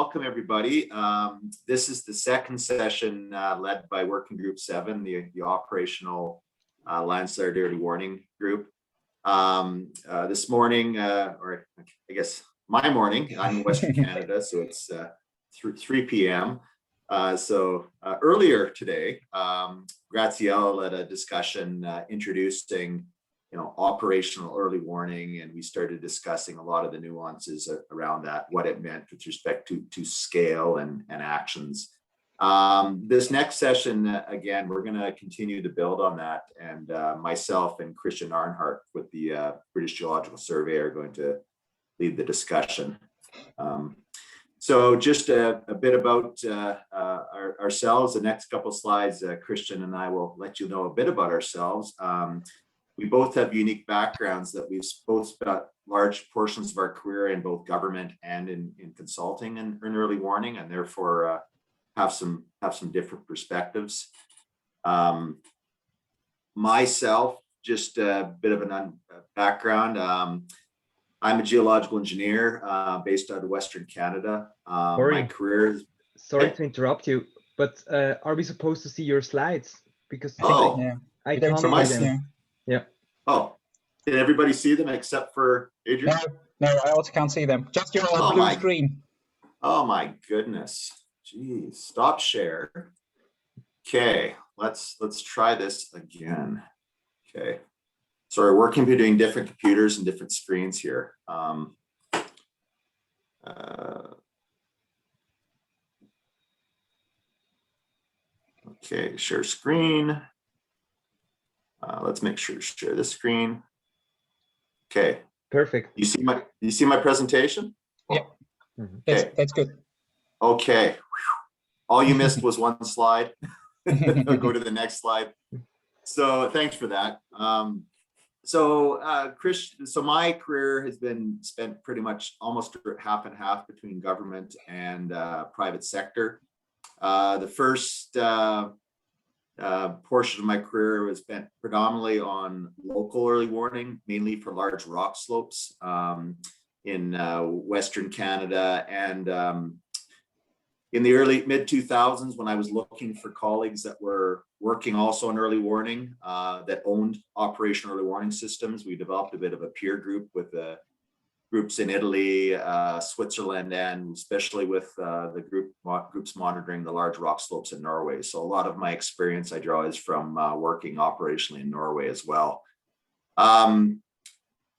welcome everybody. This is the second session led by Working Group 7, the operational landslide early warning group. This morning, or I guess my morning, I'm in Western Canada, so it's 3 p.m. Earlier today, Graziella led a discussion introducing operational early warning, and we started discussing a lot of the nuances around that, what it meant with respect to scale and actions. This next session, again, we're going to continue to build on that, and myself and Christian Arnhart with the British Geological Survey are going to lead the discussion. So just a bit about ourselves. The next couple of slides, Christian and I will let you know a bit about ourselves. We both have unique backgrounds that we've both spent large portions of our career in both government and in consulting and in early warning, and therefore have some different perspectives. Myself, just a bit of a background. I'm a geological engineer based out of Western Canada. My career is... Sorry to interrupt you, but are we supposed to see your slides? Because I can't see them. Yeah. Oh, did everybody see them except for Adrian? No, I also can't see them. Just your blue screen. Oh my goodness. Geez, stop share. Okay, let's try this again. Okay. Sorry, we're doing different computers and different screens here. Okay, share screen. Let's make sure to share this screen. Okay. Perfect. You see my presentation? Yeah. Okay. That's good. Okay. All you missed was one slide. I'll go to the next slide. So thanks for that. So my career has been spent pretty much almost half and half between government and private sector. The first portion of my career was spent predominantly on local early warning, mainly for large rock slopes in Western Canada. And in the early mid-2000s, when I was looking for colleagues that were working also on early warning that owned operational early warning systems, we developed a bit of a peer group with groups in Italy, Switzerland, and especially with the groups monitoring the large rock slopes in Norway. So a lot of my experience I draw is from working operationally in Norway as well.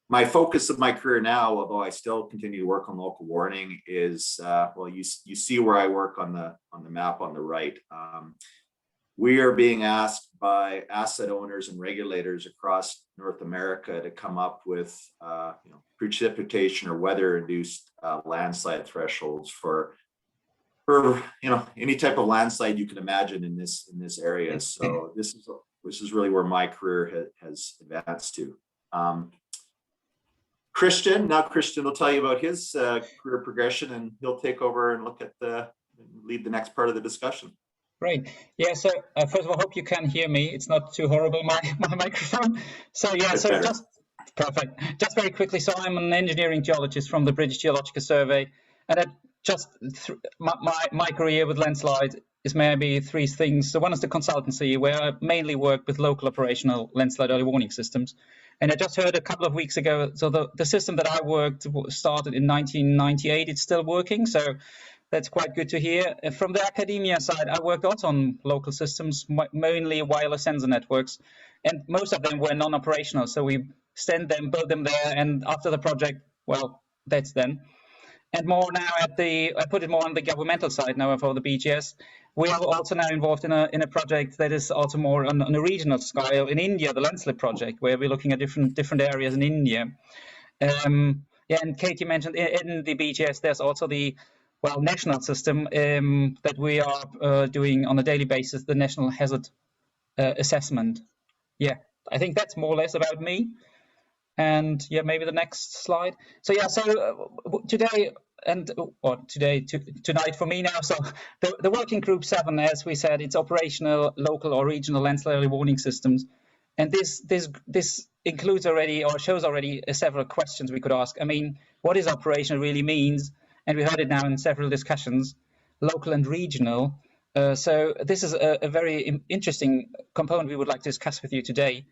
My focus of my career now, although I still continue to work on local warning, is well, you see where I work on the map on the right. We are being asked by asset owners and regulators across North America to come up with precipitation or weather-induced landslide thresholds for any type of landslide you can imagine in this area. So this is really where my career has advanced to. Christian will tell you about his career progression, and he'll take over and lead the next part of the discussion. Great. Yeah, so first of all, hope you can hear me. It's not too horrible, my microphone. So yeah, so just perfect. Just very quickly, so I'm an engineering geologist from the British Geological Survey, and my career with Landslide is maybe three things. So one is the consultancy, where I mainly work with local operational landslide early warning systems. And I just heard a couple of weeks ago, so the system that I worked started in 1998. It's still working, so that's quite good to hear. From the academia side, I worked also on local systems, mainly wireless sensor networks, and most of them were non-operational. So we send them, build them there, and after the project, well, that's then. And more now I put it more on the governmental side now for the BGS. We are also now involved in a project that is also more on a regional scale in India, the Landslide project, where we're looking at different areas in India. And Katie mentioned in the BGS, there's also the national system that we are doing on a daily basis, the National Hazard Assessment. Yeah, I think that's more or less about me. And yeah, maybe the next slide. So yeah, so today tonight for me now. So the Working Group 7, as we said, it's operational, local or regional landslide early warning systems. And this includes already or shows already several questions we could ask. I mean, what is operational really means? and we heard it now in several discussions, local and regional. So this is a very interesting component we would like to discuss with you today.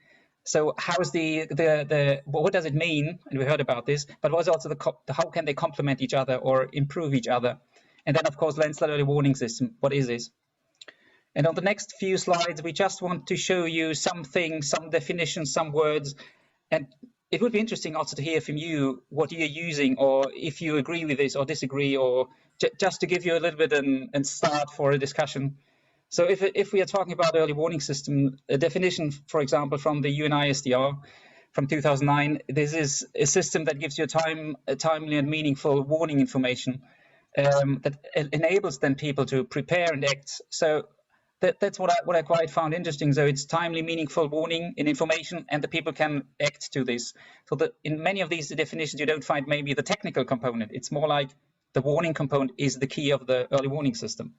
So how's what does it mean? And we heard about this, but what's also how can they complement each other or improve each other? And then, of course, landslide early warning system. What is this? And on the next few slides, we just want to show you some things, some definitions, some words. And it would be interesting also to hear from you what you're using, or if you agree with this or disagree, or just to give you a little bit and start for a discussion. So if we are talking about early warning system, a definition, for example, from the UNISDR from 2009, this is a system that gives you a timely and meaningful warning information that enables then people to prepare and act. So that's what I quite found interesting. So it's timely, meaningful warning and information, and the people can act to this. So that in many of these definitions, you don't find maybe the technical component. It's more like the warning component is the key of the early warning system.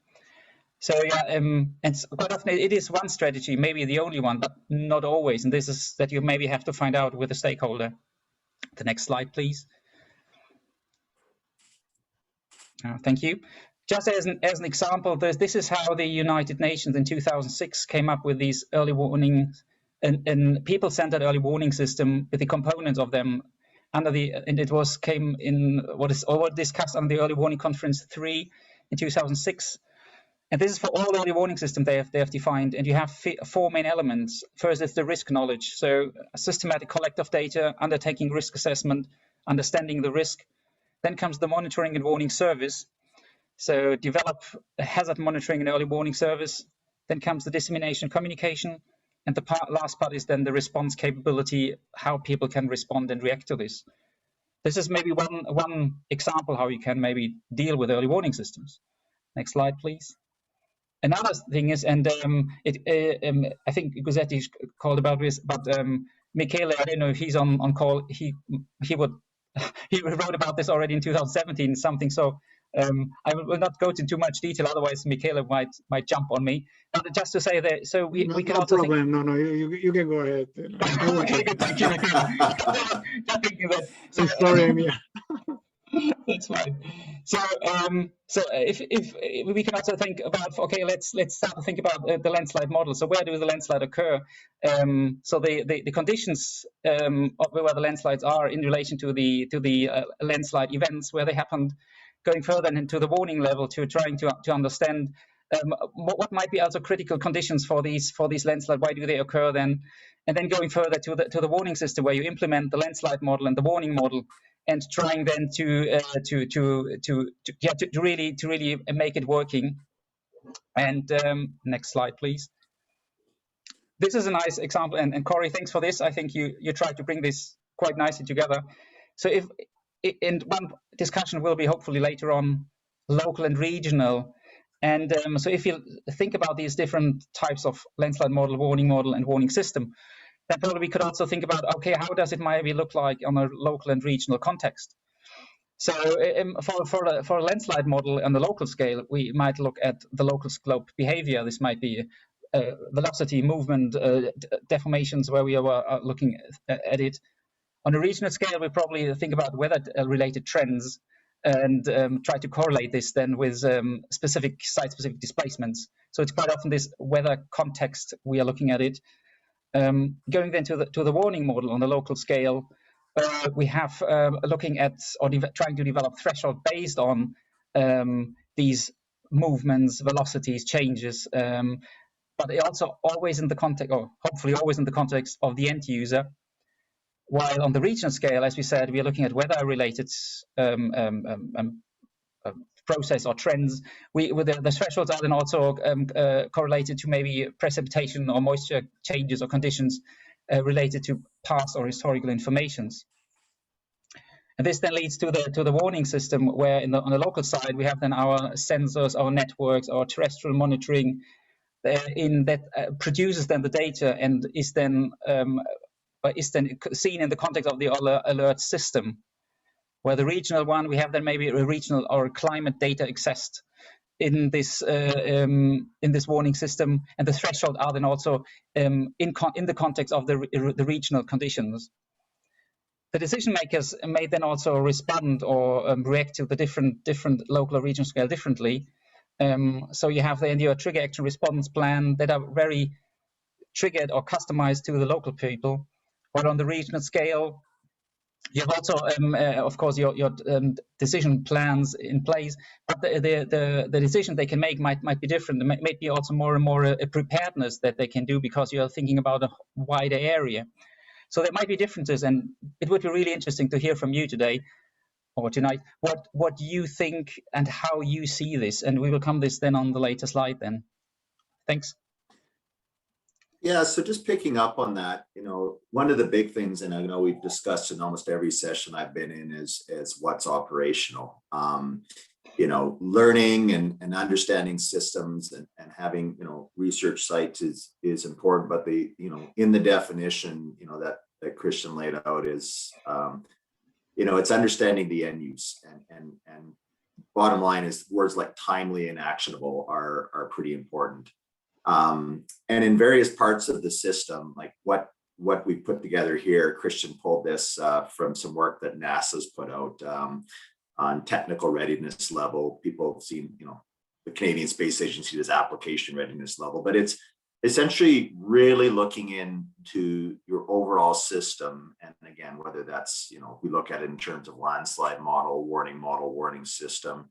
So yeah, and quite often it is one strategy, maybe the only one, but not always. And this is that you maybe have to find out with a stakeholder. The next slide, please. Thank you. Just as an example, this is how the United Nations in 2006 came up with these early warnings and people-centered early warning system with the components of them and it came in what is discussed on the Early Warning Conference 3 in 2006. And this is for all early warning systems they have defined, and you have 4 main elements. First is the risk knowledge, so a systematic collect of data, undertaking risk assessment, understanding the risk. Then comes the monitoring and warning service. So develop a hazard monitoring and early warning service. Then comes the dissemination communication. And the last part is then the response capability, how people can respond and react to this. This is maybe one example how you can maybe deal with early warning systems. Next slide, please. Another thing is, and I think Guzzetti called about this, but Michele, I don't know if he's on call. He wrote about this already in 2017, something. So I will not go into too much detail, otherwise Michele might jump on me. But just to say that, so we can also problem. No, you can go ahead. Thank you. So sorry, I'm here. That's fine. So, if we can also think about, okay, let's start to think about the landslide model. So, where do the landslide occur? So, the conditions of where the landslides are in relation to the landslide events, where they happened, going further into the warning level to trying to understand what might be also critical conditions for these landslides. Why do they occur then? And then going further to the warning system, where you implement the landslide model and the warning model, and trying then to really make it working. And next slide, please. This is a nice example, and Corey, thanks for this. I think you tried to bring this quite nicely together. So in one discussion will be hopefully later on local and regional. And so if you think about these different types of landslide model, and warning system, then probably we could also think about, okay, how does it maybe look like on a local and regional context? So for a landslide model on the local scale, we might look at the local slope behavior. This might be velocity, movement, deformations, where we are looking at it. On a regional scale, we probably think about weather-related trends and try to correlate this then with site-specific displacements. So it's quite often this weather context we are looking at it. Going then to the warning model on the local scale, we have looking at or trying to develop threshold based on these movements, velocities, changes, but also always in the context, or hopefully always in the context of the end user. While on the regional scale, as we said, we are looking at weather-related process or trends. The thresholds are then also correlated to maybe precipitation or moisture changes or conditions related to past or historical informations. And this then leads to the warning system, where on the local side we have then our sensors, our networks, our terrestrial monitoring that produces then the data and is then seen in the context of the alert system. Where the regional one, we have then maybe a regional or climate data accessed in this warning system, and the threshold are then also in the context of the regional conditions. the decision makers may then also respond or react to the different local or regional scale differently. So you have then your trigger action response plan that are very triggered or customized to the local people. But on the regional scale, you have also, of course, your decision plans in place, but the decision they can make might be different. It might be also more and more a preparedness that they can do because you are thinking about a wider area. So there might be differences, and it would be really interesting to hear from you today or tonight what you think and how you see this. And we will come this then on the later slide then. Thanks. Yeah, so just picking up on that, one of the big things, and I know we've discussed in almost every session I've been in, is what's operational. Learning and understanding systems and having research sites is important, but in the definition that Christian laid out is it's understanding the end use, and bottom line is words like timely and actionable are pretty important. And in various parts of the system, like what we put together here, Christian pulled this from some work that NASA's put out on technical readiness level. People have seen, the Canadian Space Agency as application readiness level, but it's essentially really looking into your overall system. And again, whether that's, we look at it in terms of landslide model, warning system,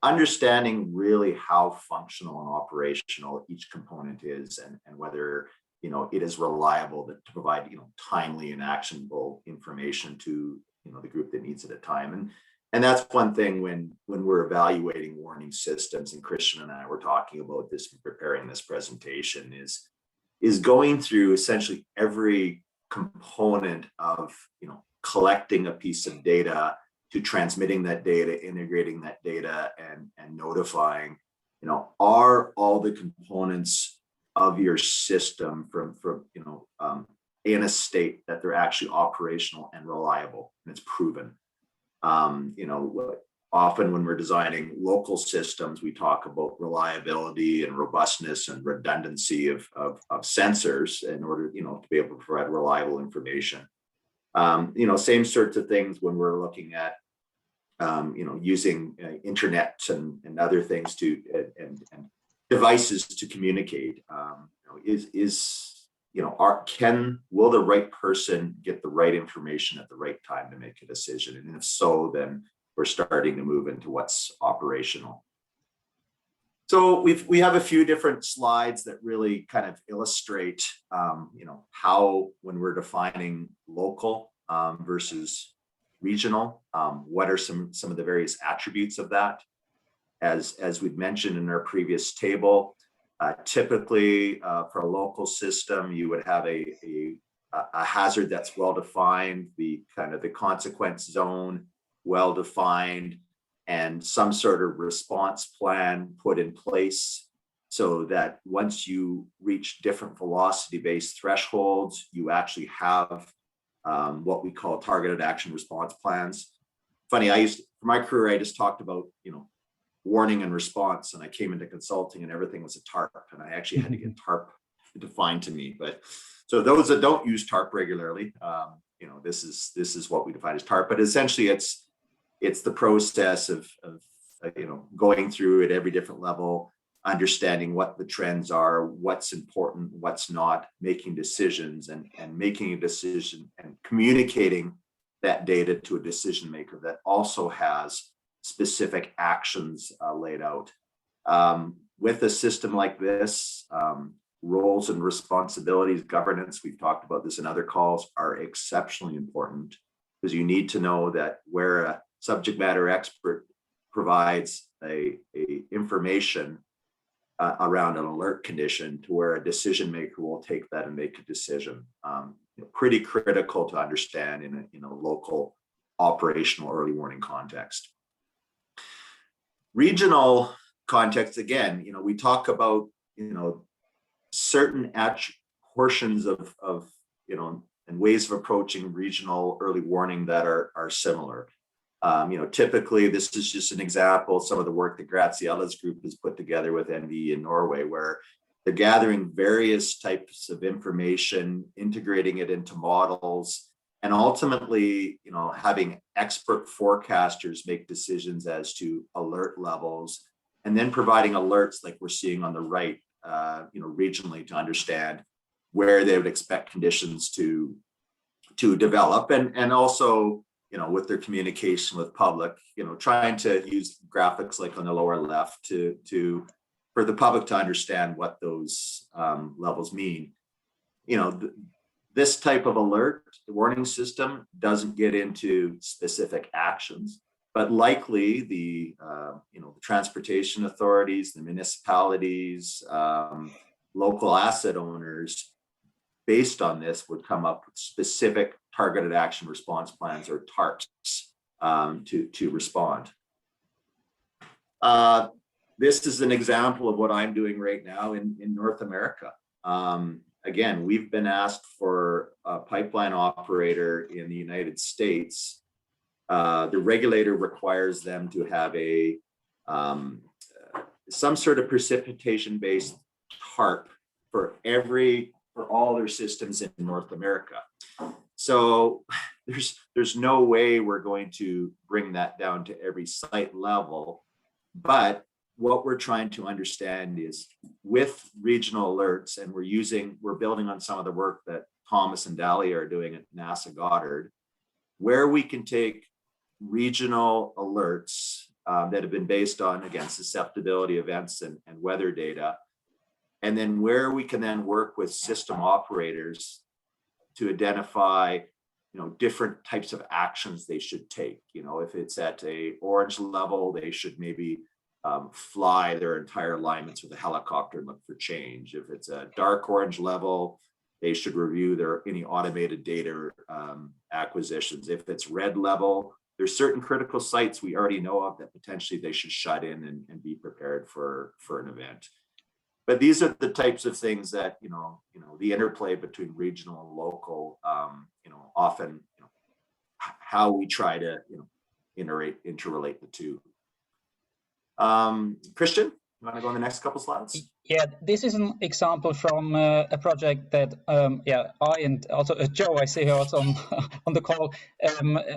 understanding really how functional and operational each component is, and whether it is reliable to provide timely and actionable information to the group that needs it at time. And that's one thing when we're evaluating warning systems, and Christian and I were talking about this and preparing this presentation, is going through essentially every component of collecting a piece of data, to transmitting that data, integrating that data, and notifying, are all the components of your system from in a state that they're actually operational and reliable, and it's proven. Often when we're designing local systems, we talk about reliability and robustness and redundancy of sensors in order, to be able to provide reliable information. Same sorts of things when we're looking at using internet and other things and devices to communicate. Will the right person get the right information at the right time to make a decision? And if so, then we're starting to move into what's operational. So we have a few different slides that really kind of illustrate, how when we're defining local versus regional, what are some of the various attributes of that? As we've mentioned in our previous table, typically for a local system, you would have a hazard that's well defined, the consequence zone well defined, and some sort of response plan put in place so that once you reach different velocity-based thresholds, you actually have what we call targeted action response plans. Funny, for my career, I just talked about, warning and response, and I came into consulting and everything was a TARP, and I actually had to get TARP defined to me. But so those that don't use TARP regularly, this is what we define as TARP. But essentially, it's the process of going through at every different level, understanding what the trends are, what's important, what's not, making decisions and making a decision and communicating that data to a decision maker that also has specific actions laid out. With a system like this, roles and responsibilities, governance, we've talked about this in other calls, are exceptionally important, because you need to know that where a subject matter expert provides a information around an alert condition to where a decision maker will take that and make a decision. Pretty critical to understand in a local operational early warning context. Regional context, again, we talk about, certain portions of and ways of approaching regional early warning that are similar. Typically, this is just an example of some of the work that Graziella's group has put together with NVE in Norway, where they're gathering various types of information, integrating it into models, and ultimately, having expert forecasters make decisions as to alert levels, and then providing alerts like we're seeing on the right, regionally, to understand where they would expect conditions to develop, and also, with their communication with public, trying to use graphics like on the lower left for the public to understand what those levels mean. This type of alert warning system doesn't get into specific actions, but likely the transportation authorities, the municipalities, local asset owners, based on this, would come up with specific targeted action response plans, or TARPs, to respond. This is an example of what I'm doing right now in North America. Again, we've been asked for a pipeline operator in the United States. The regulator requires them to have some sort of precipitation-based TARP for all their systems in North America. So there's no way we're going to bring that down to every site level. But what we're trying to understand is, with regional alerts, and we're building on some of the work that Thomas and Dalia are doing at NASA Goddard, where we can take regional alerts that have been based on, again, susceptibility events and weather data, and then where we can then work with system operators to identify, different types of actions they should take. If it's at a orange level, they should maybe fly their entire alignments with a helicopter and look for change. If it's a dark orange level, they should review any automated data acquisitions. If it's red level, there's certain critical sites we already know of that potentially they should shut in and be prepared for an event. But these are the types of things that, the interplay between regional and local, often, how we try to, interrelate the two. Christian, you want to go on the next couple slides? Yeah, this is an example from a project that I and also Joe, I see here also on the call,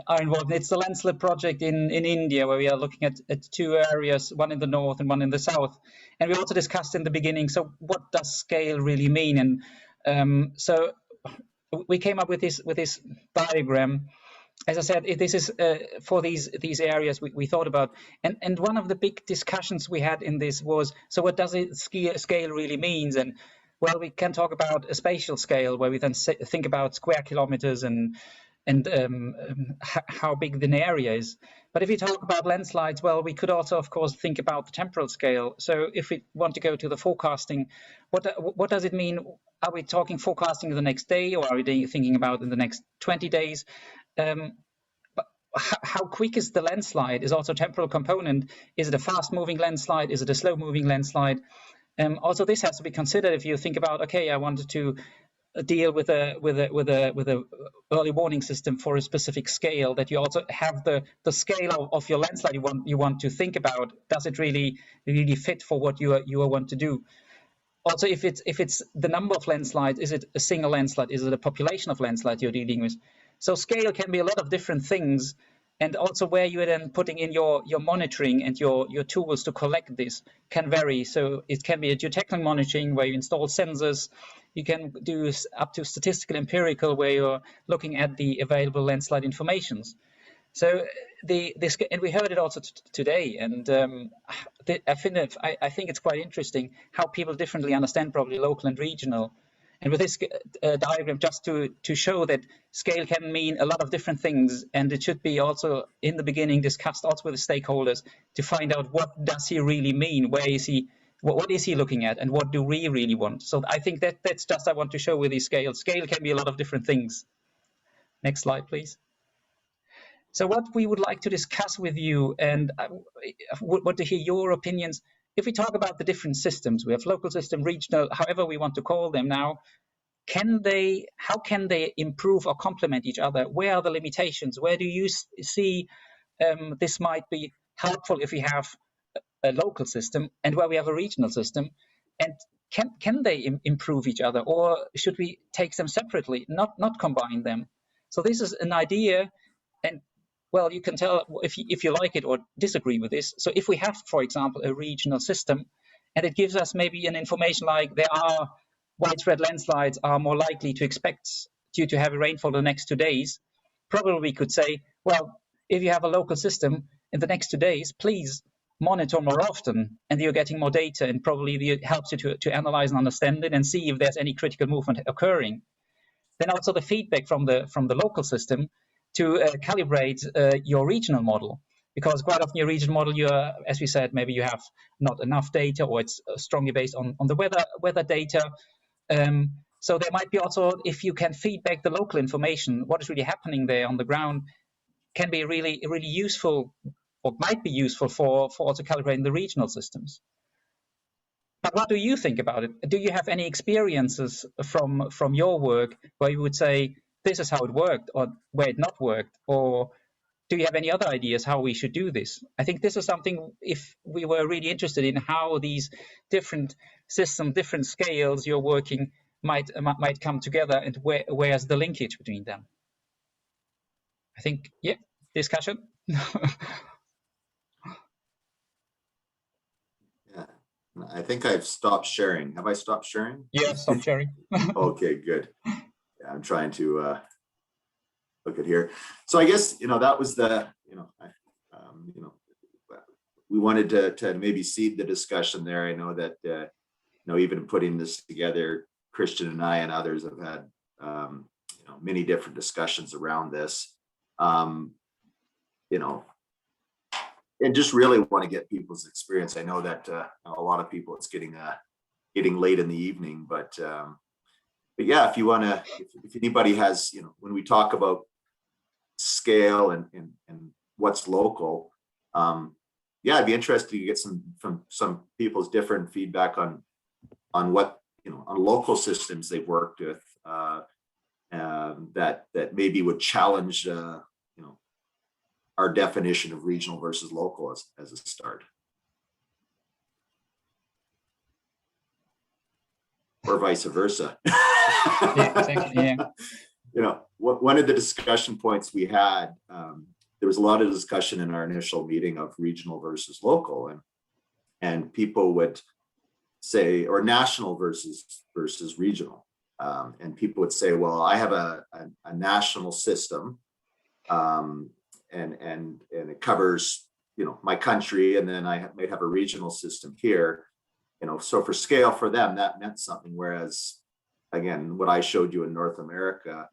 are involved. It's the Landslide project in India, where we are looking at two areas, one in the north and one in the south. And we also discussed in the beginning, so what does scale really mean? And so we came up with this diagram. As I said, this is for these areas we thought about, and one of the big discussions we had in this was, so what does scale really means? And well, we can talk about a spatial scale, where we then think about square kilometers and how big the area is. But if we talk about landslides, well, we could also, of course, think about the temporal scale. So if we want to go to the forecasting, what does it mean? Are we talking forecasting the next day, or are we thinking about in the next 20 days? But how quick is the landslide is also a temporal component. Is it a fast-moving landslide? Is it a slow-moving landslide? Also, this has to be considered if you think about, okay, I wanted to deal with a early warning system for a specific scale, that you also have the scale of your landslide you want to think about. Does it really fit for what you want to do? Also, if it's the number of landslides, is it a single landslide? Is it a population of landslides you're dealing with? So scale can be a lot of different things, and also where you're then putting in your monitoring and your tools to collect this can vary. So it can be a geotechnical monitoring where you install sensors. You can do up to statistical empirical, where you're looking at the available landslide informations. So and we heard it also today, and I think it's quite interesting how people differently understand probably local and regional. And with this diagram, just to show that scale can mean a lot of different things, and it should be also in the beginning discussed also with the stakeholders to find out what does he really mean, where is he, what is he looking at, and what do we really want. So I think that's just I want to show with the scale. Scale can be a lot of different things. Next slide, please. So what we would like to discuss with you, and I would want to hear your opinions. If we talk about the different systems, we have local system, regional, however we want to call them now, how can they improve or complement each other? Where are the limitations? Where do you see this might be helpful if we have a local system and where we have a regional system? And can they improve each other, or should we take them separately, not combine them? So this is an idea, and well, you can tell if you like it or disagree with this. So if we have, for example, a regional system, and it gives us maybe an information like there are widespread landslides are more likely to expect due to heavy rainfall the next 2 days, probably we could say, well, if you have a local system in the next 2 days, please monitor more often, and you're getting more data, and probably it helps you to analyze and understand it and see if there's any critical movement occurring. Then also the feedback from the local system to calibrate your regional model, because quite often your regional model, as we said, maybe you have not enough data, or it's strongly based on the weather data. So there might be also, if you can feedback the local information, what is really happening there on the ground, can be really useful, or might be useful for also calibrating the regional systems. But what do you think about it? Do you have any experiences from your work where you would say this is how it worked, or where it not worked, or do you have any other ideas how we should do this? I think this is something, if we were really interested in how these different systems, different scales you're working might come together, and where's the linkage between them? I think, yeah, discussion. Yeah, I think I've stopped sharing. Have I stopped sharing? Yeah, stop sharing. Okay, good. Yeah, I'm trying to look at here. So I guess, that was the, we wanted to maybe seed the discussion there. I know that, even putting this together, Christian and I and others have had, many different discussions around this. And just really want to get people's experience. I know that a lot of people, it's getting late in the evening, but yeah, if you want to, if anybody has, when we talk about scale and what's local, yeah, I'd be interested to get from some people's different feedback on what, on local systems they've worked with that maybe would challenge our definition of regional versus local as a start. Or vice versa. Yeah, exactly, yeah. One of the discussion points we had, there was a lot of discussion in our initial meeting of regional versus local, and people would say, or national versus regional. And people would say, well, I have a national system, and it covers, my country, and then I might have a regional system here, so for scale for them, that meant something. Whereas, again, what I showed you in North America,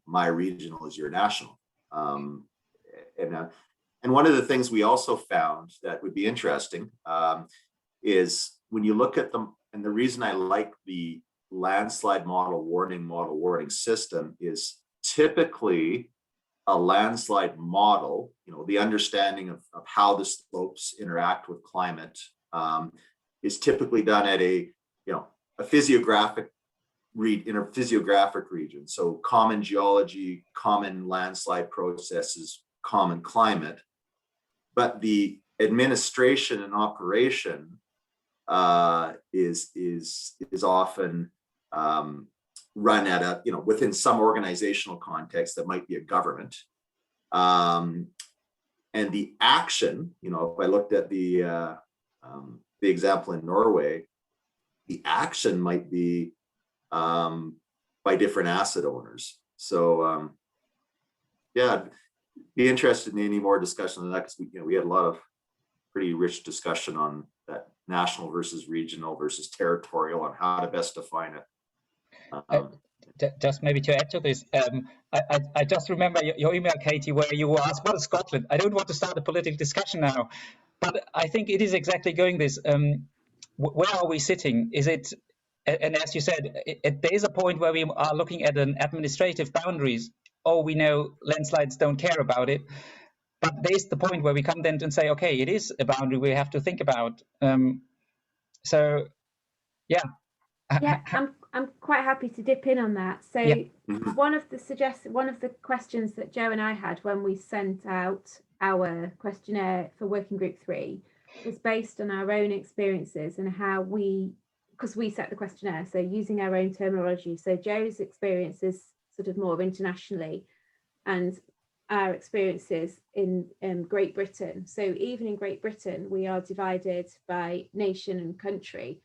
my regional is your national. And one of the things we also found that would be interesting is when you look at them, and the reason I like the landslide model warning system is typically a landslide model, the understanding of how the slopes interact with climate is typically done at a physiographic in a physiographic region. So common geology, common landslide processes, common climate, but the administration and operation is often run at a, within some organizational context that might be a government. And the action, if I looked at the example in Norway, the action might be by different asset owners. So yeah, be interested in any more discussion on that, because we had a lot of pretty rich discussion on that national versus regional versus territorial, on how to best define it. Just maybe to add to this, I just remember your email, Katie, where you were asked, what is Scotland? I don't want to start a political discussion now, but I think it is exactly going this. Where are we sitting? Is it, and as you said, there is a point where we are looking at an administrative boundaries. Oh, we know landslides don't care about it. But there's the point where we come then and say, okay, it is a boundary we have to think about. So, yeah. Yeah, I'm quite happy to dip in on that. So yeah. One of the questions that Joe and I had when we sent out our questionnaire for Working Group 3 was based on our own experiences and how because we set the questionnaire, so using our own terminology. So Joe's experiences sort of more internationally, and our experiences in Great Britain. So even in Great Britain, we are divided by nation and country.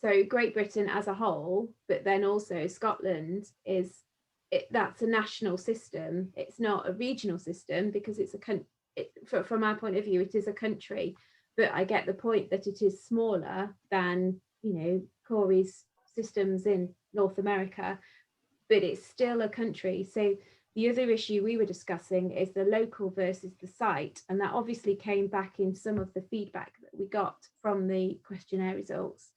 So Great Britain as a whole, but then also Scotland that's a national system. It's not a regional system because it's from our point of view, it is a country. But I get the point that it is smaller than, you know, Corey's systems in North America, but it's still a country. So the other issue we were discussing is the local versus the site. And that obviously came back in some of the feedback that we got from the questionnaire results.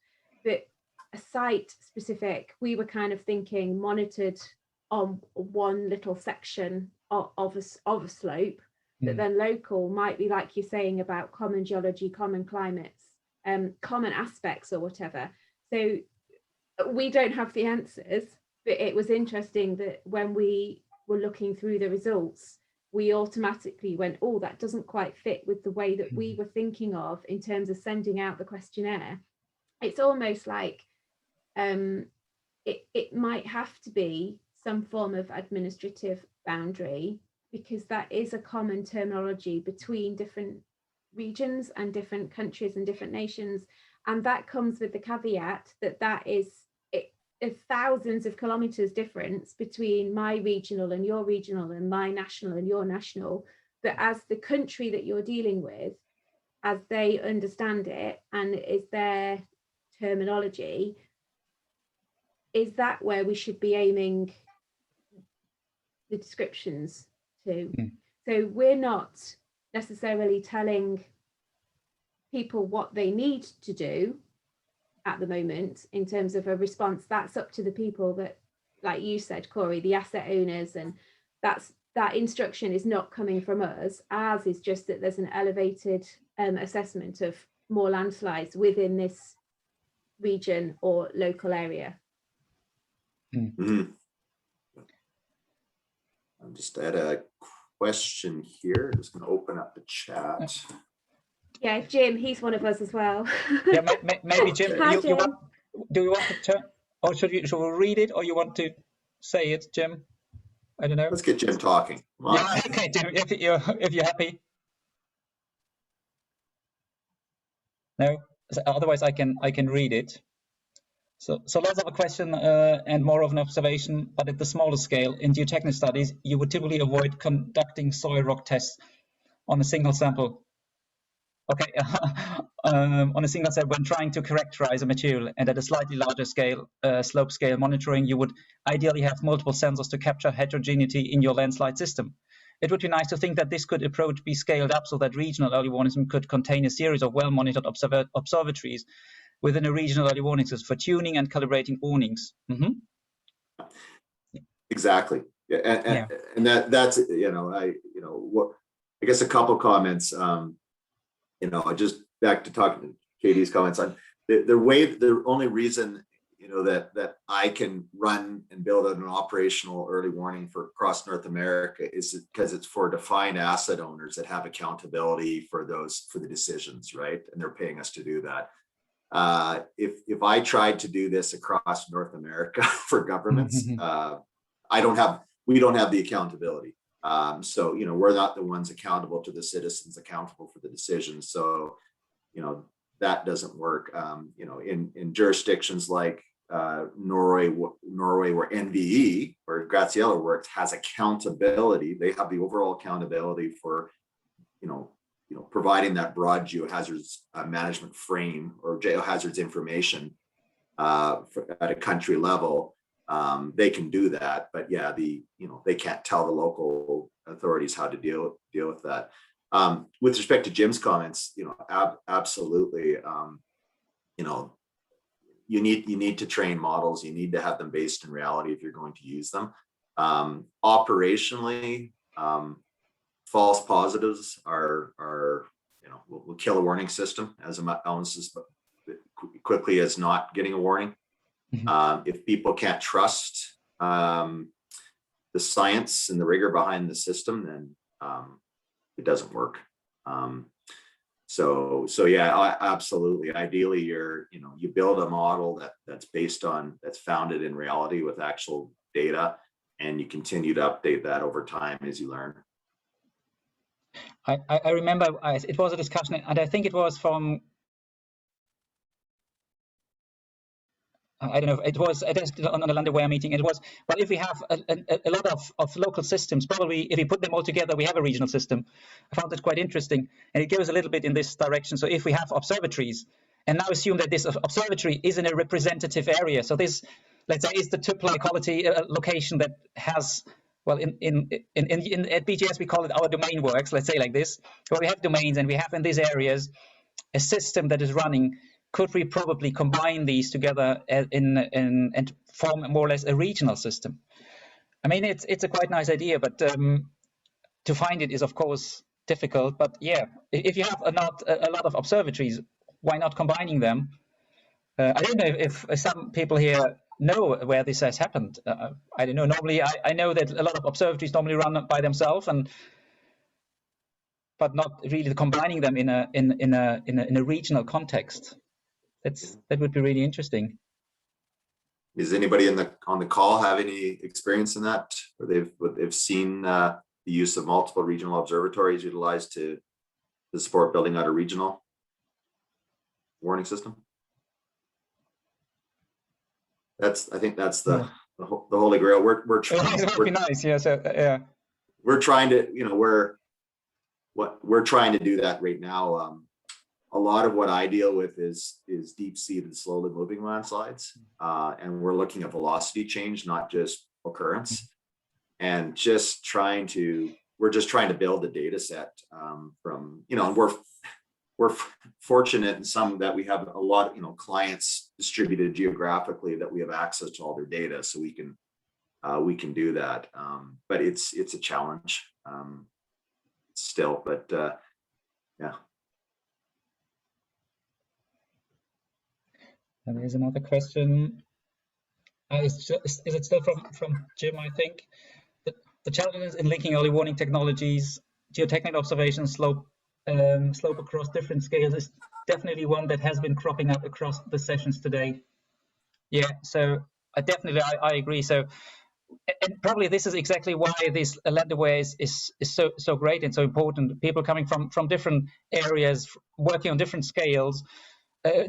But a site specific, we were kind of thinking monitored on one little section of a slope, but then local might be like you're saying about common geology, common climates, common aspects or whatever. So we don't have the answers, but it was interesting that when we were looking through the results, we automatically went, oh, that doesn't quite fit with the way that we were thinking of in terms of sending out the questionnaire. It's almost like it might have to be some form of administrative boundary, because that is a common terminology between different regions and different countries and different nations. And that comes with the caveat that is thousands of kilometers difference between my regional and your regional and my national and your national. But as the country that you're dealing with, as they understand it and is their terminology, is that where we should be aiming the descriptions to? So we're not necessarily telling people what they need to do at the moment in terms of a response. That's up to the people that, like you said, Corey, the asset owners, and that instruction is not coming from us. Ours is just that there's an elevated assessment of more landslides within this region or local area. I'm just at a question here. I'm just going to open up the chat. Yeah, Jim, he's one of us as well. Yeah, maybe Jim. Hi, Jim. Do you want to turn, or should we read it, or you want to say it, Jim? I don't know. Let's get Jim talking. Yeah, okay, Jim. If you're happy. No, otherwise I can read it. So less of a question and more of an observation, but at the smaller scale, in geotechnical studies, you would typically avoid conducting soil rock tests on a single sample. Okay, on a single set when trying to characterize a material, and at a slightly larger scale, slope scale monitoring, you would ideally have multiple sensors to capture heterogeneity in your landslide system. It would be nice to think that this could approach be scaled up so that regional early warning system could contain a series of well-monitored observatories within a regional early warning system for tuning and calibrating warnings. Exactly. Yeah, and that's I guess a couple comments. Just back to talking to Katie's comments on the only reason that I can run and build an operational early warning for across North America is because it's for defined asset owners that have accountability for the decisions, right? And they're paying us to do that. If I tried to do this across North America for governments, we don't have the accountability. So we're not the ones accountable to the citizens, accountable for the decisions. So that doesn't work. In jurisdictions like Norway, where NVE, where Graziella works, has accountability. They have the overall accountability for providing that broad geohazards management frame or geohazards information at a country level. They can do that, but yeah, they can't tell the local authorities how to deal with that. With respect to Jim's comments, absolutely. You need to train models. You need to have them based in reality if you're going to use them. Operationally, false positives will kill a warning system as quickly as not getting a warning. If people can't trust the science and the rigor behind the system, then it doesn't work. So yeah, absolutely. Ideally, you build a model that's founded in reality with actual data. and you continue to update that over time as you learn. I remember it was a discussion, and I think it was from, I don't know, it was on the LandAware meeting. It was, well, if we have a lot of local systems, probably if we put them all together, we have a regional system. I found it quite interesting, and it goes a little bit in this direction. So if we have observatories, and now assume that this observatory is in a representative area. So this, let's say, is the tuple ecology location that has, well, at BGS we call it our domain works. Let's say like this, where we have domains and we have in these areas a system that is running. Could we probably combine these together and form more or less a regional system? I mean, it's a quite nice idea, but to find it is of course difficult. But yeah, if you have a lot of observatories, why not combining them? I don't know if some people here know where this has happened. I don't know. Normally, I know that a lot of observatories normally run by themselves, but not really combining them in a regional context. That would be really interesting. Does anybody on the call have any experience in that, where they've seen the use of multiple regional observatories utilized to support building out a regional warning system? I think that's the holy grail. We're trying. That would be nice. Yeah. So yeah. We're trying to, we're trying to do that right now. A lot of what I deal with is deep-seated, slowly moving landslides, and we're looking at velocity change, not just occurrence, and we're just trying to build a data set from, and we're fortunate in some that we have a lot, clients distributed geographically that we have access to all their data, so we can do that. But it's a challenge still, but yeah. And there's another question. Is it still from Jim, I think? The challenges in linking early warning technologies, geotechnical observations, slope across different scales is definitely one that has been cropping up across the sessions today. Yeah, so I agree. So, and probably this is exactly why this LandAware is so great and so important. People coming from different areas, working on different scales,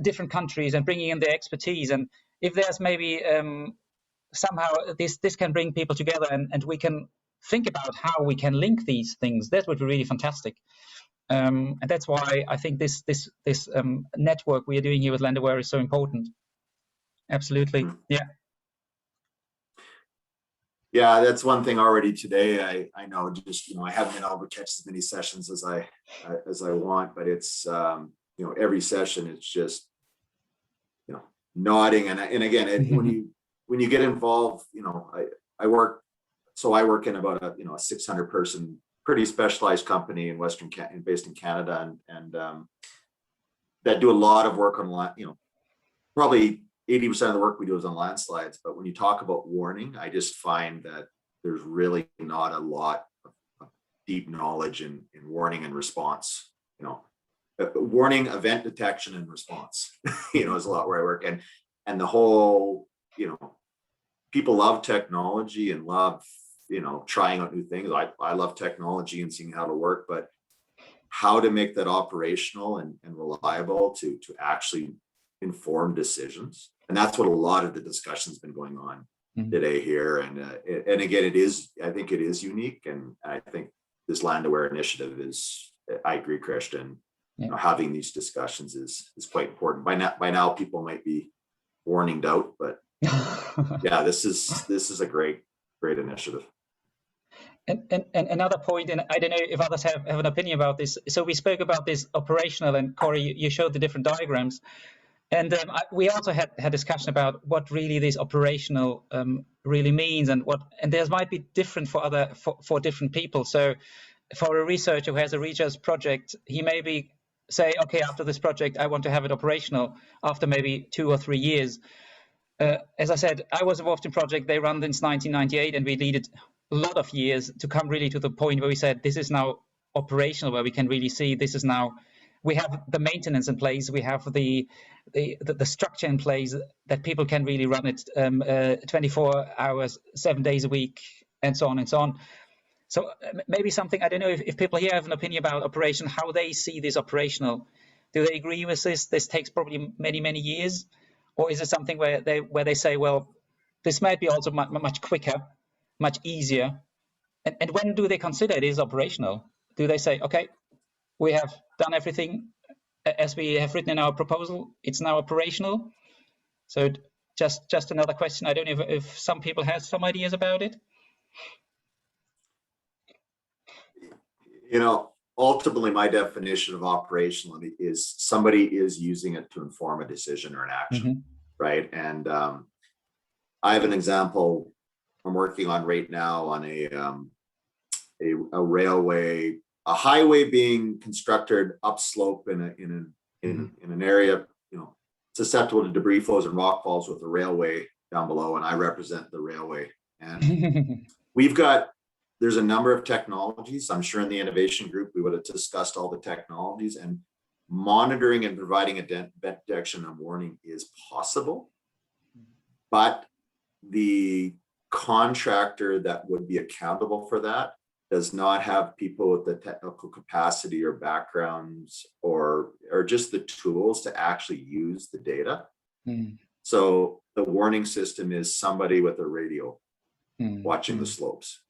different countries, and bringing in their expertise. And if there's maybe somehow this can bring people together, and we can think about how we can link these things, that would be really fantastic. And that's why I think this network we are doing here with LandAware is so important. Absolutely. Yeah. Yeah, that's one thing already today. I know, just I haven't been able to catch as many sessions as I want, but it's every session it's just nodding, and again, when you get involved, I work in about a 600 person pretty specialized company in based in Canada, and that do a lot of work on probably 80% of the work we do is on landslides. But when you talk about warning, I just find that there's really not a lot of deep knowledge in warning and response. Warning, event detection, and response, is a lot where I work. And the whole, people love technology and love, trying out new things. I love technology and seeing how to work, but how to make that operational and reliable to actually inform decisions. And that's what a lot of the discussion's been going on today here. And again, I think it is unique. And I think this LandAware initiative is, I agree, Christian, having these discussions is quite important. By now people might be warninged out, but yeah, this is a great initiative. And another point, and I don't know if others have an opinion about this. So we spoke about this operational, and Corey, you showed the different diagrams. And we also had discussion about what really this operational really means, and there might be different for different people. So for a researcher who has a research project, he maybe say, okay, after this project, I want to have it operational after maybe 2 or 3 years. As I said, I was involved in project. They run since 1998, and we needed a lot of years to come really to the point where we said, this is now operational, where we can really see this is now, we have the maintenance in place, we have the structure in place that people can really run it 24 hours, 7 days a week, and so on and so on. So maybe something, I don't know if people here have an opinion about operation, how they see this operational. Do they agree with this? This takes probably many, many years, or is it something where they say, well, this might be also much quicker, much easier? And when do they consider it is operational? Do they say, okay, we have done everything as we have written in our proposal, it's now operational? So just another question. I don't know if some people have some ideas about it. You know, ultimately, my definition of operational is somebody is using it to inform a decision or an action, right? And I have an example I'm working on right now on a railway, a highway being constructed upslope in an area, you know, susceptible to debris flows and rock falls with a railway down below, and I represent the railway. And there's a number of technologies. I'm sure in the innovation group, we would have discussed all the technologies, and monitoring and providing event detection and warning is possible. But the contractor that would be accountable for that does not have people with the technical capacity or backgrounds or just the tools to actually use the data. So the warning system is somebody with a radio watching the slopes.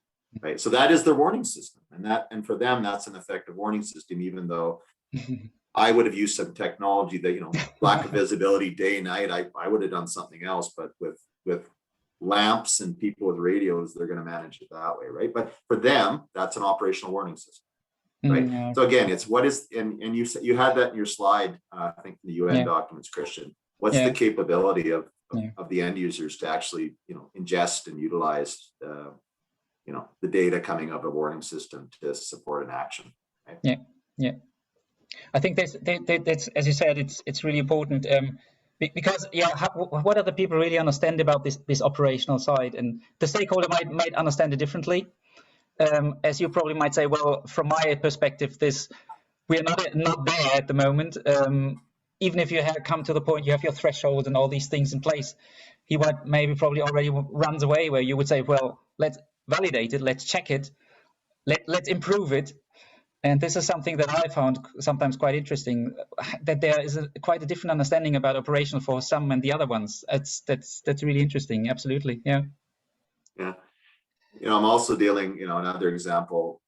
Right, so that is their warning system, and for them that's an effective warning system. Even though I would have used some technology that, you know, lack of visibility day and night, I would have done something else. But with lamps and people with radios, they're going to manage it that way, right? But for them, that's an operational warning system, right? So again, it's what is, and you had that in your slide, I think in the UN documents, Christian. What's the capability of the end users to actually, you know, ingest and utilize you know, the data coming of a warning system to support an action. Right? Yeah. I think that's as you said, it's really important because what other people really understand about this operational side, and the stakeholder might understand it differently. As you probably might say, well, from my perspective, we are not there at the moment. Even if you have come to the point, you have your threshold and all these things in place, he probably already runs away, where you would say, well, let's validate it, let's check it, let's improve it. And this is something that I found sometimes quite interesting, that there is quite a different understanding about operational for some and the other ones. That's really interesting. Absolutely. Yeah. You know, I'm also dealing, you know, another example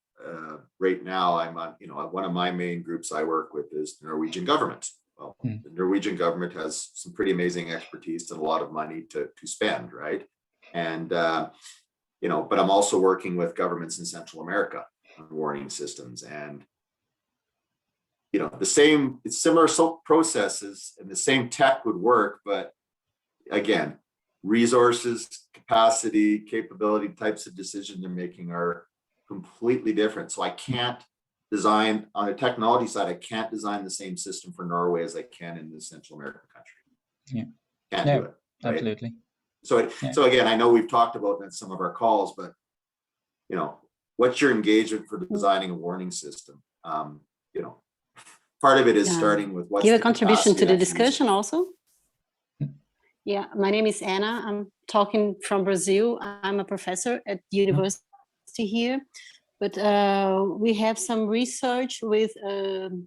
right now, I'm on, you know, one of my main groups I work with is the Norwegian government. Well, the Norwegian government has some pretty amazing expertise and a lot of money to spend, right? And you know, but I'm also working with governments in Central America on warning systems, and you know, it's similar processes and the same tech would work, but again, resources, capacity, capability, types of decision they're making are completely different. So I can't design on a technology side. I can't design the same system for Norway as I can in the Central American country. Can't do it. Right? Absolutely. So again, I know we've talked about that in some of our calls, but you know, what's your engagement for designing a warning system? You know, part of it is starting with what's give a contribution to the discussion also. Yeah, my name is Anna. I'm talking from Brazil. I'm a professor at the university here, but we have some research with the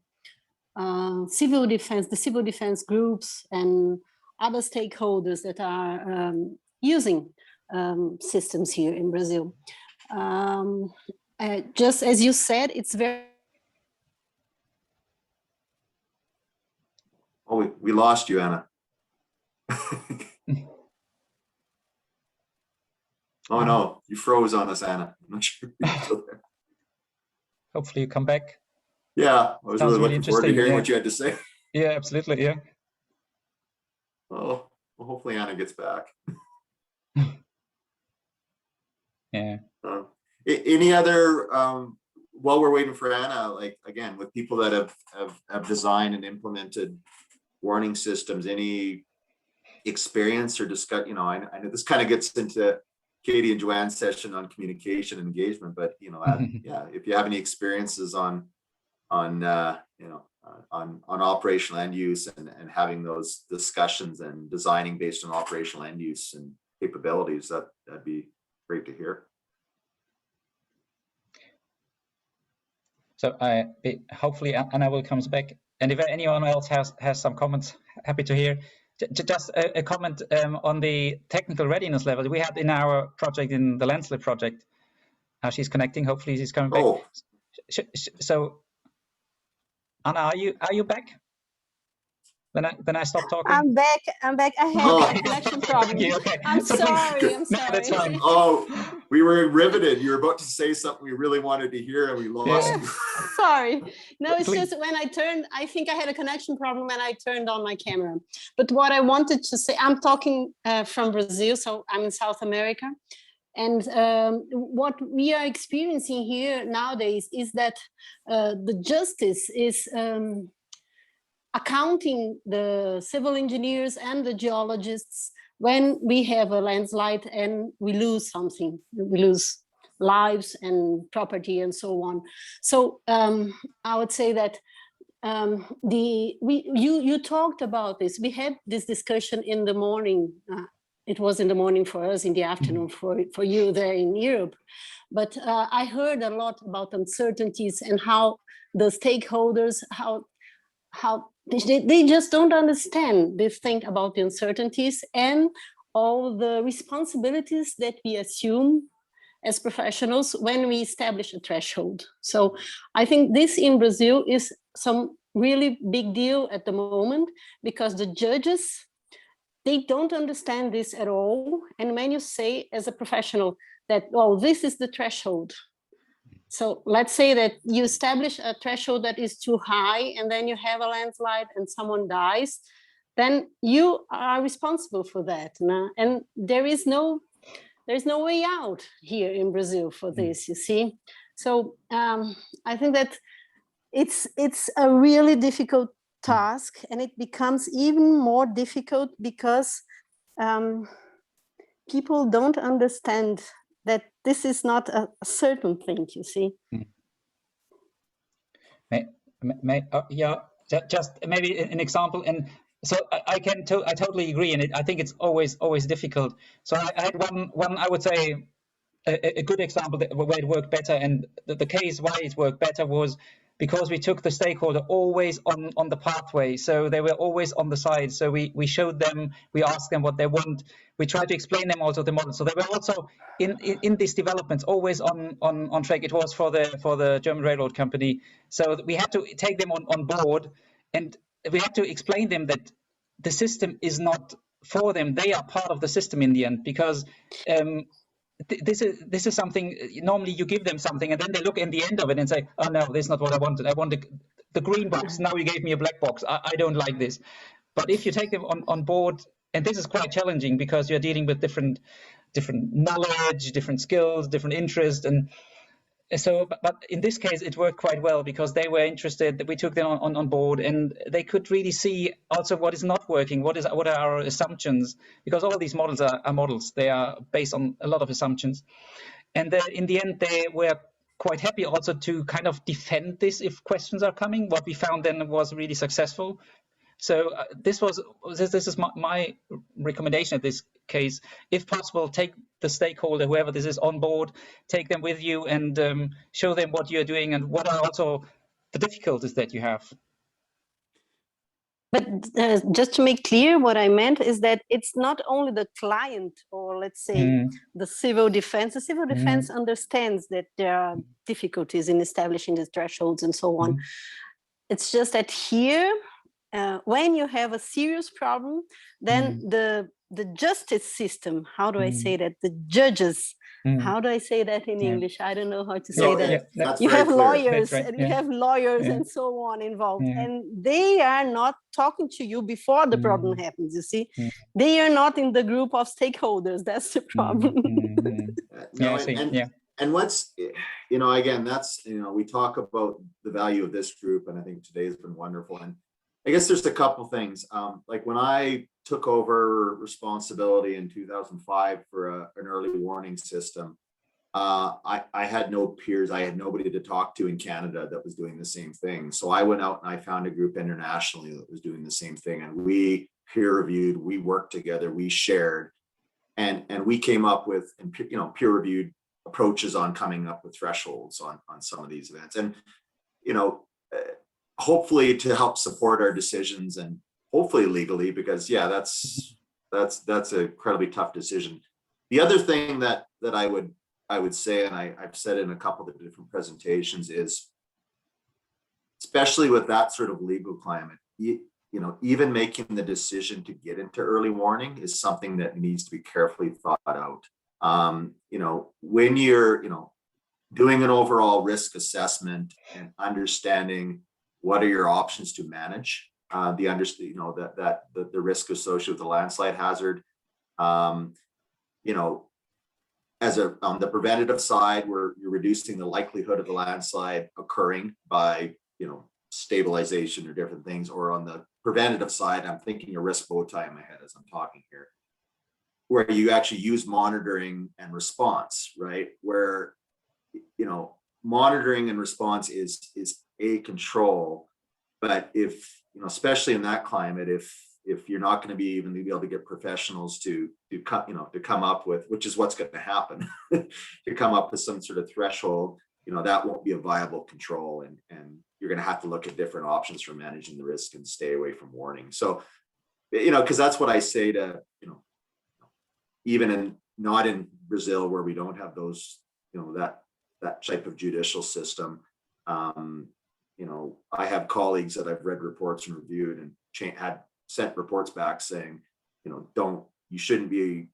civil defense groups and other stakeholders that are using systems here in Brazil. Just as you said, it's very... Oh, we lost you, Anna. Oh no, you froze on us, Anna. I'm not sure you're still there. Hopefully you come back. Yeah, I was really looking forward to hearing what you had to say. Yeah, absolutely, yeah. Oh, well, hopefully Anna gets back. Yeah. Any other, while we're waiting for Anna, like again, with people that have designed and implemented warning systems, any experience or discuss, you know, I know this kind of gets into Katie and Joanne's session on communication and engagement, but you know, yeah, if you have any experiences on operational end use and having those discussions and designing based on operational end use and capabilities, that'd be great to hear. So hopefully Anna will comes back. And if anyone else has some comments, happy to hear. Just a comment on the technical readiness level we had in our project, in the Landslide project. She's connecting. Hopefully she's coming back. Oh. So Anna, are you back? Then I stop talking. I'm back. I had a connection problem. Okay. I'm sorry. No, that's fine. Oh, we were riveted. You were about to say something we really wanted to hear, and we lost you. Sorry. No, it's just when I think I had a connection problem and I turned on my camera. But what I wanted to say, I'm talking from Brazil, so I'm in South America. And what we are experiencing here nowadays is that the justice is accounting the civil engineers and the geologists when we have a landslide and we lose something, we lose lives and property and so on. So I would say that you talked about this. We had this discussion in the morning. It was in the morning for us, in the afternoon for you there in Europe. But I heard a lot about uncertainties and how the stakeholders, how they just don't understand this thing about the uncertainties and all the responsibilities that we assume as professionals when we establish a threshold. So I think this in Brazil is some really big deal at the moment, because the judges, they don't understand this at all. And when you say as a professional that, oh, this is the threshold. So let's say that you establish a threshold that is too high and then you have a landslide and someone dies, then you are responsible for that. No? And there's no way out here in Brazil for this, you see. So I think that it's a really difficult task, and it becomes even more difficult because people don't understand that this is not a certain thing, you see. Yeah, just maybe an example. And so I totally agree, and I think it's always difficult. So I had one I would say a good example where it worked better, and the case why it worked better was because we took the stakeholder always on the pathway, so they were always on the side. So we showed them, we asked them what they want, we tried to explain them also the model. So they were also in these developments always on track. It was for the German railroad company, so we had to take them on board, and we had to explain them that the system is not for them. They are part of the system in the end, because this is something, normally you give them something and then they look in the end of it and say, oh no, this is not what I wanted. I wanted the green box. Now you gave me a black box. I don't like this. But if you take them on board, and this is quite challenging because you're dealing with different knowledge, different skills, different interests, and so, but in this case, it worked quite well because they were interested, that we took them on board, and they could really see also what is not working, what are our assumptions, because all of these models are models. They are based on a lot of assumptions. And in the end, they were quite happy also to kind of defend this if questions are coming. What we found then was really successful. So this is my recommendation in this case. If possible, take the stakeholder, whoever this is, on board, take them with you and show them what you're doing and what are also the difficulties that you have. But just to make clear, what I meant is that it's not only the client, or let's say the civil defense. The civil defense understands that there are difficulties in establishing the thresholds and so on. It's just that here, when you have a serious problem, then the justice system, how do I say that? The judges, how do I say that in English? I don't know how to say that. You have lawyers, and you have lawyers and so on involved, and they are not talking to you before the problem happens, you see. They are not in the group of stakeholders. That's the problem. And what's, again, that's, we talk about the value of this group, and I think today has been wonderful. And I guess there's a couple things. Like when I took over responsibility in 2005 for an early warning system, I had no peers. I had nobody to talk to in Canada that was doing the same thing. So I went out and I found a group internationally that was doing the same thing. And we peer reviewed, we worked together, we shared, and we came up with, peer reviewed approaches on coming up with thresholds on some of these events. And hopefully to help support our decisions, and hopefully legally, because yeah, that's an incredibly tough decision. The other thing that I would say, and I've said in a couple of different presentations, is especially with that sort of legal climate, even making the decision to get into early warning is something that needs to be carefully thought out. When you're, doing an overall risk assessment and understanding what are your options to manage the risk associated with the landslide hazard. On the preventative side, you're reducing the likelihood of the landslide occurring by, stabilization or different things. Or on the preventative side, I'm thinking a risk bow tie in my head as I'm talking here, where you actually use monitoring and response, right? Where, monitoring and response is a control, but if, especially in that climate, if you're not going to be able to get professionals to come up with, which is what's going to happen, to come up with some sort of threshold, that won't be a viable control, and you're going to have to look at different options for managing the risk and stay away from warning. So, because that's what I say to, even not in Brazil, where we don't have those, that type of judicial system. I have colleagues that I've read reports and reviewed and had sent reports back saying, you shouldn't be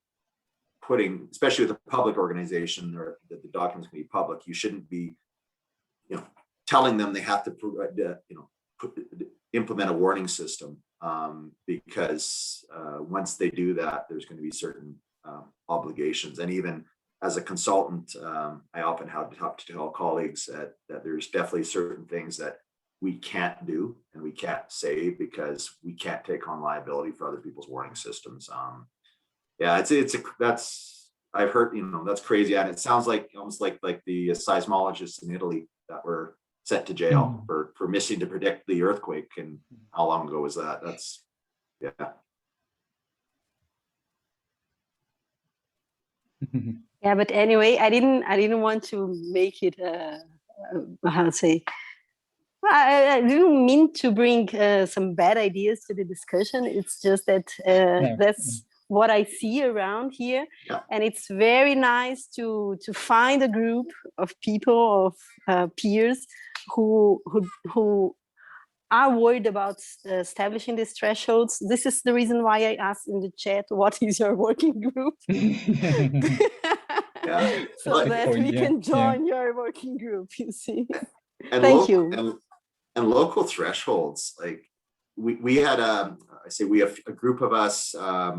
putting, especially with a public organization, or that the documents can be public, you shouldn't be, telling them they have to, implement a warning system, because once they do that, there's going to be certain obligations. And even as a consultant, I often have to tell colleagues that there's definitely certain things that we can't do and we can't say, because we can't take on liability for other people's warning systems. I've heard, that's crazy. And it sounds like almost like the seismologists in Italy that were sent to jail for missing to predict the earthquake. And how long ago was that? That's, yeah. Yeah, but anyway, I didn't want to make it how to say. I didn't mean to bring some bad ideas to the discussion. It's just that that's what I see around here, and it's very nice to find a group of people, of peers who are worried about establishing these thresholds. This is the reason why I asked in the chat, what is your working group? So that we can join your working group, you see. And Thank you. And local thresholds, like we had we have a group of us, I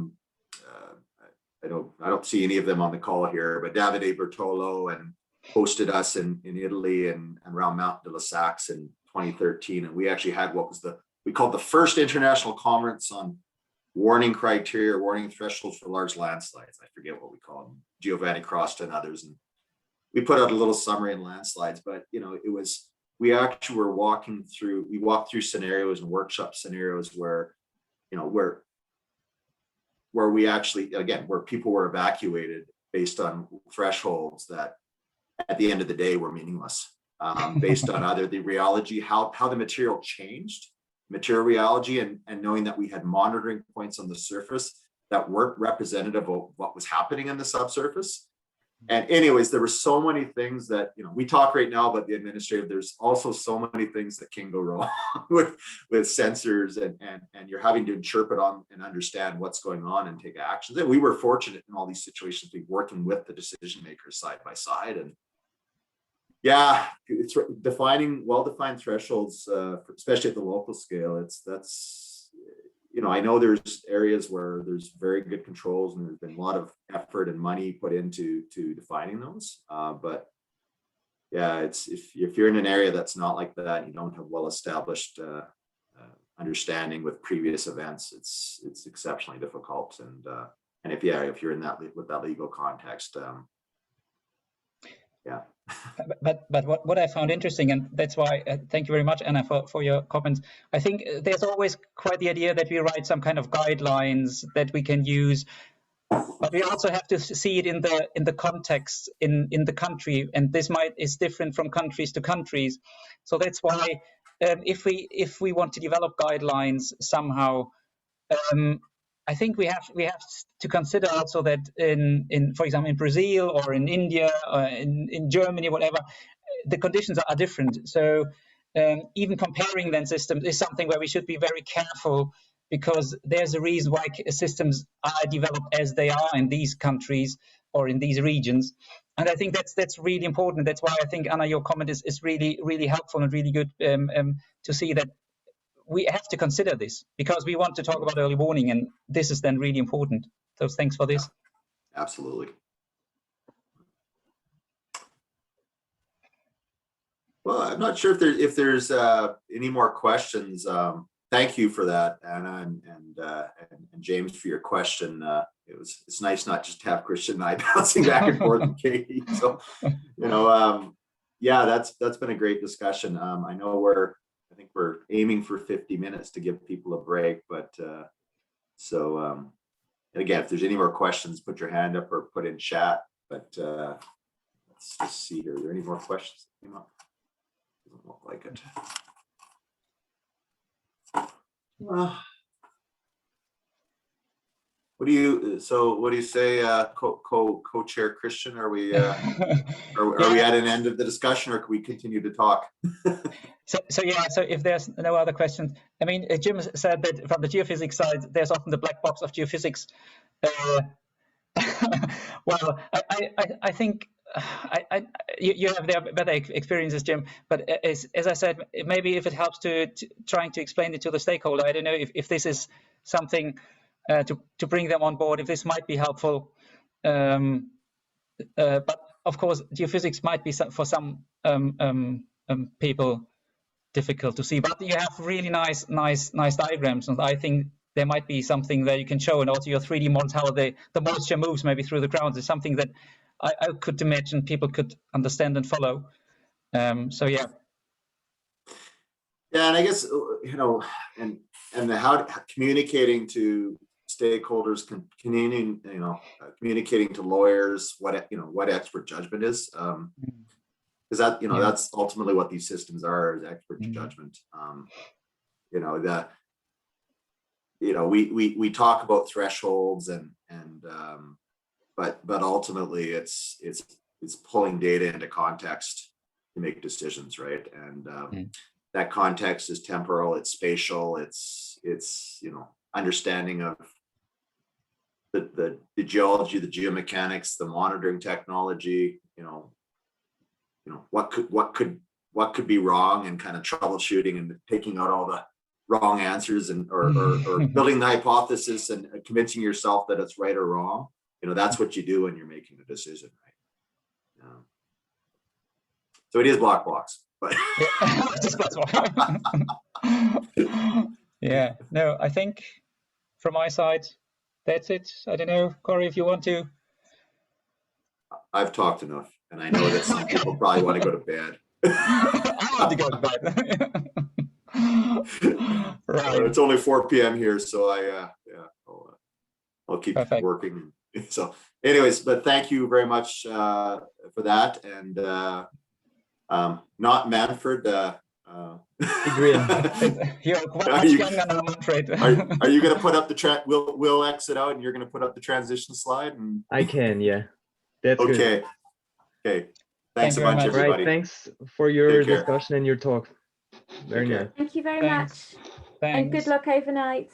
don't see any of them on the call here, but Davide Bertolo and hosted us in Italy and around Mount de la Saxe in 2013. And we actually had what was we called the first international conference on warning criteria, warning thresholds for large landslides. I forget what we called them, Giovanni Crosta and others. And we put out a little summary in landslides, but we actually were walked through scenarios and workshop scenarios where we actually, again, where people were evacuated based on thresholds that at the end of the day were meaningless, based on either the rheology, how the material changed, material rheology, and knowing that we had monitoring points on the surface that weren't representative of what was happening in the subsurface. And anyways, there were so many things that, we talk right now about the administrative, there's also so many things that can go wrong with sensors, and you're having to interpret on and understand what's going on and take actions. And we were fortunate in all these situations to be working with the decision makers side by side. And yeah, it's defining well-defined thresholds, especially at the local scale. I know there's areas where there's very good controls and there's been a lot of effort and money put into defining those. But yeah, if you're in an area that's not like that, you don't have well-established understanding with previous events, it's exceptionally difficult. And if you're in with that legal context, yeah. But what I found interesting, and that's why thank you very much, Anna, for your comments. I think there's always quite the idea that we write some kind of guidelines that we can use. But we also have to see it in the context in the country, and this is different from countries to countries. So that's why if we want to develop guidelines somehow, I think we have to consider also that in for example in Brazil or in India or in Germany, whatever, the conditions are different. So even comparing then systems is something where we should be very careful, because there's a reason why systems are developed as they are in these countries or in these regions. And I think that's really important. That's why I think, Anna, your comment is really helpful and really good to see that we have to consider this, because we want to talk about early warning, and this is then really important. So thanks for this. Yeah, absolutely. Well, I'm not sure if there's any more questions. Thank you for that, Anna, and James, for your question. It's nice not just to have Christian and I bouncing back and forth and Katie. So, yeah, that's been a great discussion. I know I think we're aiming for 50 minutes to give people a break, but again, if there's any more questions, put your hand up or put in chat. But let's just see here. Are there any more questions that came up? Doesn't look like it. What do you say, co-chair Christian? Are we are we at an end of the discussion, or can we continue to talk? So if there's no other questions, I mean, Jim said that from the geophysics side, there's often the black box of geophysics. Well, I think you have their better experiences, Jim. But as I said, maybe if it helps to trying to explain it to the stakeholder, I don't know if this is something to bring them on board, if this might be helpful. But of course, geophysics might be for some people difficult to see. But you have really nice diagrams, and I think there might be something that you can show, and also your 3D models, how the moisture moves maybe through the ground, is something that I could imagine people could understand and follow. So yeah. Yeah, and I guess and how communicating to stakeholders, communicating to lawyers what expert judgment is, because that's ultimately what these systems are, is expert judgment. We talk about thresholds but ultimately it's pulling data into context to make decisions, right? And that context is temporal, it's spatial, it's understanding of the geology, the geomechanics, the monitoring technology, what could be wrong, and kind of troubleshooting and taking out all the wrong answers, and or building the hypothesis and convincing yourself that it's right or wrong. That's what you do when you're making a decision, right? So it is black box, but yeah, no, I think from my side, that's it. I don't know, Corey, if you want to. I've talked enough, and I know that some people probably want to go to bed. I want to go to bed. Right. It's only 4 p.m. here, so I'll keep working. So anyways, but thank you very much for that. And not Manfred. Adrian. You're quite much younger than Manfred. Are you going to put up the we'll exit out, and you're going to put up the transition slide? And I can, yeah. That's okay. Good. Okay. Thanks a bunch, everybody. Right, thanks for your discussion and your talk. Very nice. Thank you very much. Thanks. And good luck overnight.